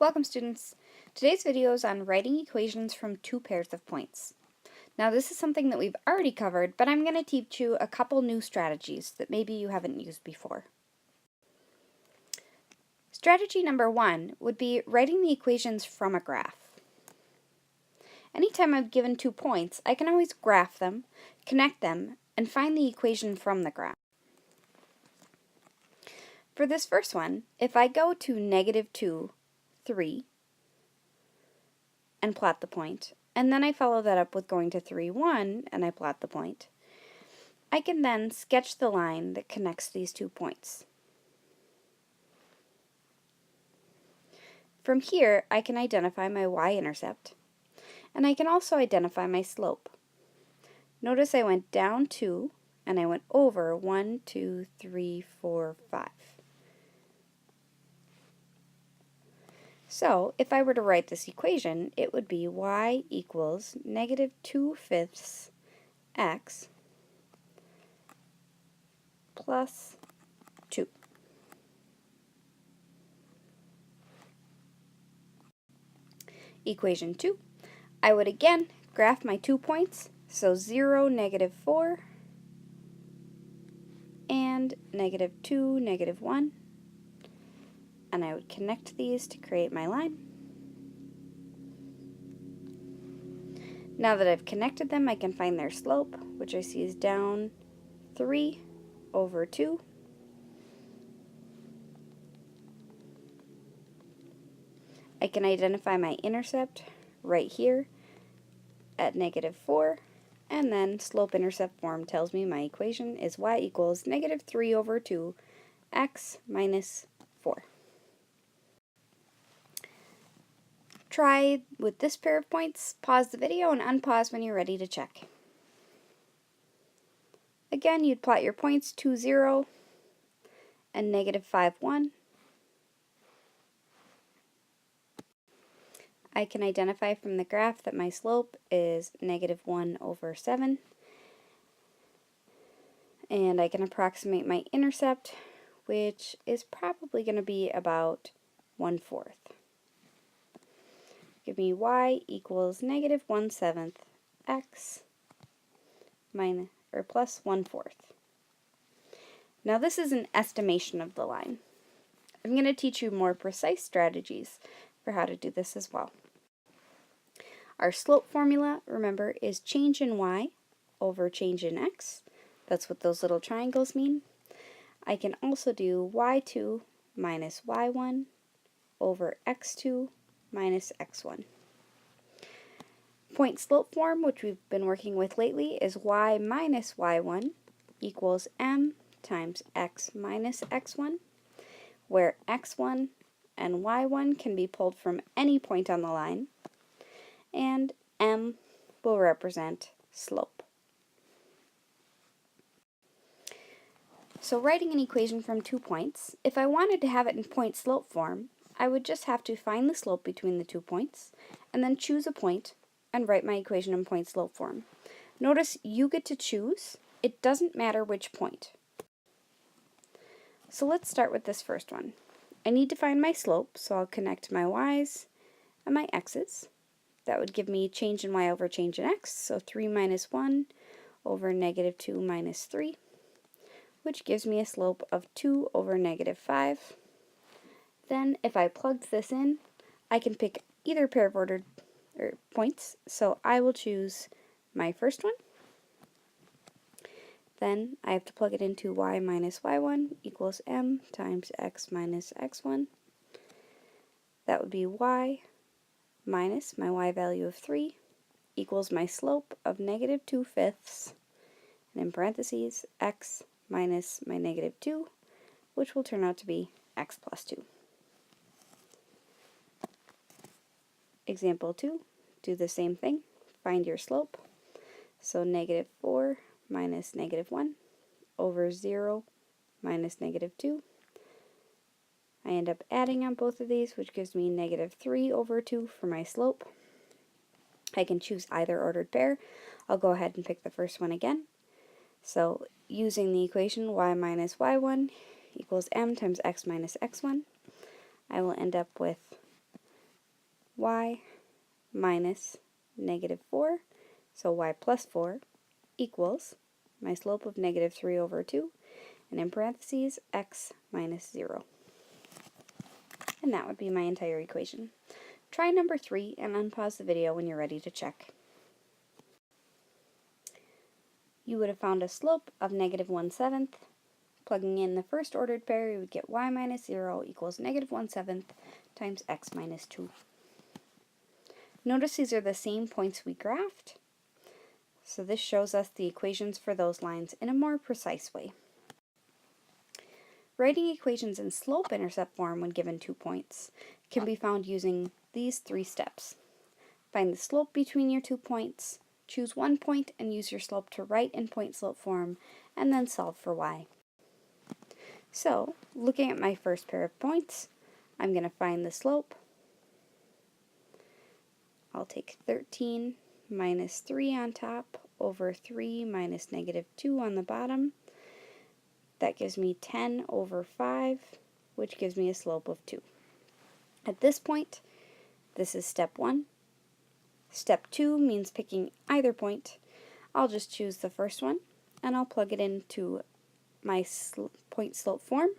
Welcome students! Today's video is on writing equations from two pairs of points. Now this is something that we've already covered, but I'm going to teach you a couple new strategies that maybe you haven't used before. Strategy number one would be writing the equations from a graph. Anytime I'm given 2 points, I can always graph them, connect them, and find the equation from the graph. For this first one, if I go to -2, 3, and plot the point, and then I follow that up with going to 3, 1, and I plot the point, I can then sketch the line that connects these 2 points. From here, I can identify my y-intercept, and I can also identify my slope. Notice I went down 2, and I went over 1, 2, 3, 4, 5. So, if I were to write this equation, it would be y equals -2/5 x plus 2. Equation 2, I would again graph my 2 points, so 0, -4, and -2, -1. And I would connect these to create my line. Now that I've connected them, I can find their slope, which I see is down 3 over 2. I can identify my intercept right here at -4, and then slope-intercept form tells me my equation is y equals -3 over 2 x minus 4. Try with this pair of points, pause the video and unpause when you're ready to check. Again, you'd plot your points 2, 0 and -5, 1. I can identify from the graph that my slope is -1 over 7. And I can approximate my intercept, which is probably going to be about 1/4. Give me y equals -1/7 x plus 1/4. Now this is an estimation of the line. I'm going to teach you more precise strategies for how to do this as well. Our slope formula, remember, is change in y over change in x. That's what those little triangles mean. I can also do y2 minus y1 over x2 minus x1. Point slope form, which we've been working with lately, is y minus y1 equals m times x minus x1, where x1 and y1 can be pulled from any point on the line, and m will represent slope. So writing an equation from 2 points, if I wanted to have it in point-slope form, I would just have to find the slope between the 2 points, and then choose a point, and write my equation in point-slope form. Notice you get to choose. It doesn't matter which point. So let's start with this first one. I need to find my slope, so I'll connect my y's and my x's. That would give me change in y over change in x, so 3 minus 1 over -2 minus 3, which gives me a slope of 2 over -5. Then, if I plugged this in, I can pick either pair of ordered points, so I will choose my first one. Then I have to plug it into y minus y1 equals m times x minus x1. That would be y minus my y value of 3 equals my slope of -2/5, and in parentheses, x minus my -2, which will turn out to be x plus 2. Example 2, do the same thing, find your slope. So -4 minus -1 over 0 minus -2. I end up adding on both of these, which gives me -3 over 2 for my slope. I can choose either ordered pair. I'll go ahead and pick the first one again. So using the equation y minus y1 equals m times x minus x1, I will end up with y minus negative 4, so y plus 4, equals my slope of negative 3 over 2, and in parentheses, x minus 0. And that would be my entire equation. Try number 3 and unpause the video when you're ready to check. You would have found a slope of negative 1/7. Plugging in the first ordered pair, you would get y minus 0 equals negative 1/7 times x minus 2. Notice these are the same points we graphed, so this shows us the equations for those lines in a more precise way. Writing equations in slope-intercept form when given 2 points can be found using these 3 steps. Find the slope between your 2 points, choose one point and use your slope to write in point-slope form, and then solve for y. So, looking at my first pair of points, I'm going to find the slope. I'll take 13 minus 3 on top over 3 minus negative 2 on the bottom. That gives me 10 over 5, which gives me a slope of 2. At this point, this is step 1. Step 2 means picking either point. I'll just choose the first one, and I'll plug it into my point slope form.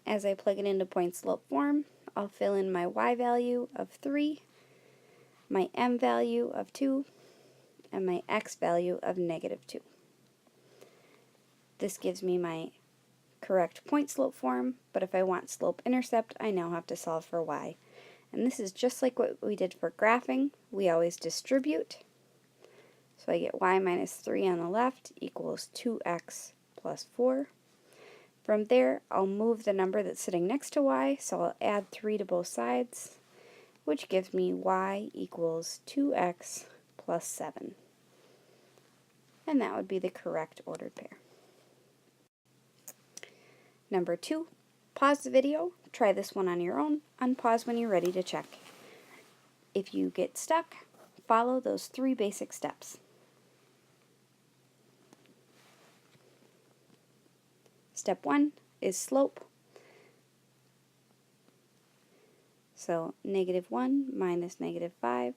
As I plug it into point slope form, I'll fill in my y value of 3, my m value of 2, and my x value of negative 2. This gives me my correct point slope form, but if I want slope intercept, I now have to solve for y. And this is just like what we did for graphing. We always distribute. So I get y minus 3 on the left equals 2x plus 4. From there, I'll move the number that's sitting next to y, so I'll add 3 to both sides, which gives me y equals 2x plus 7. And that would be the correct ordered pair. Number 2, pause the video, try this one on your own, unpause when you're ready to check. If you get stuck, follow those 3 basic steps. Step 1 is slope. So negative 1 minus negative 5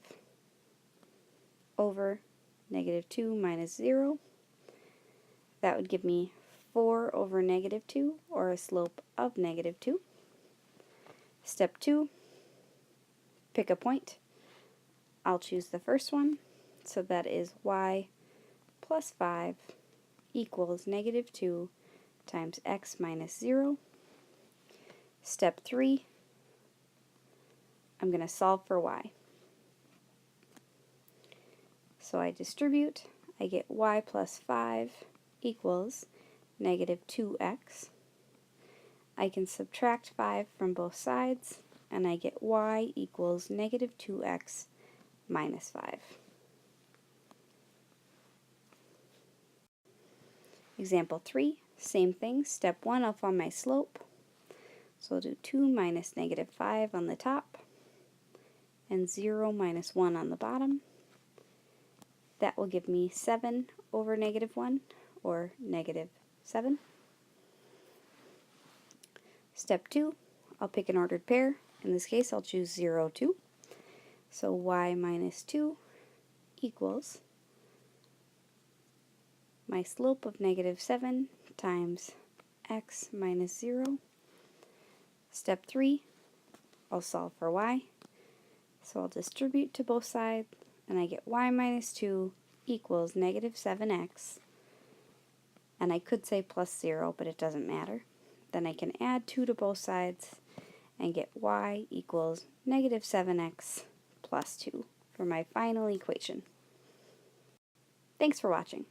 over negative 2 minus 0. That would give me 4 over negative 2, or a slope of negative 2. Step 2, pick a point. I'll choose the first one, so that is y plus 5 equals negative 2 times x minus 0. Step 3, I'm going to solve for y. So I distribute, I get y plus 5 equals negative 2x. I can subtract 5 from both sides, and I get y equals negative 2x minus 5. Example 3, same thing. Step 1, I'll find my slope. So I'll do 2 minus negative 5 on the top, and 0 minus 1 on the bottom. That will give me 7 over negative 1, or negative 7. Step 2, I'll pick an ordered pair. In this case, I'll choose 0, 2. So y minus 2 equals my slope of negative 7 times x minus 0. Step 3, I'll solve for y. So I'll distribute to both sides, and I get y minus 2 equals negative 7x. And I could say plus 0, but it doesn't matter. Then I can add 2 to both sides and get y equals negative 7x plus 2 for my final equation. Thanks for watching.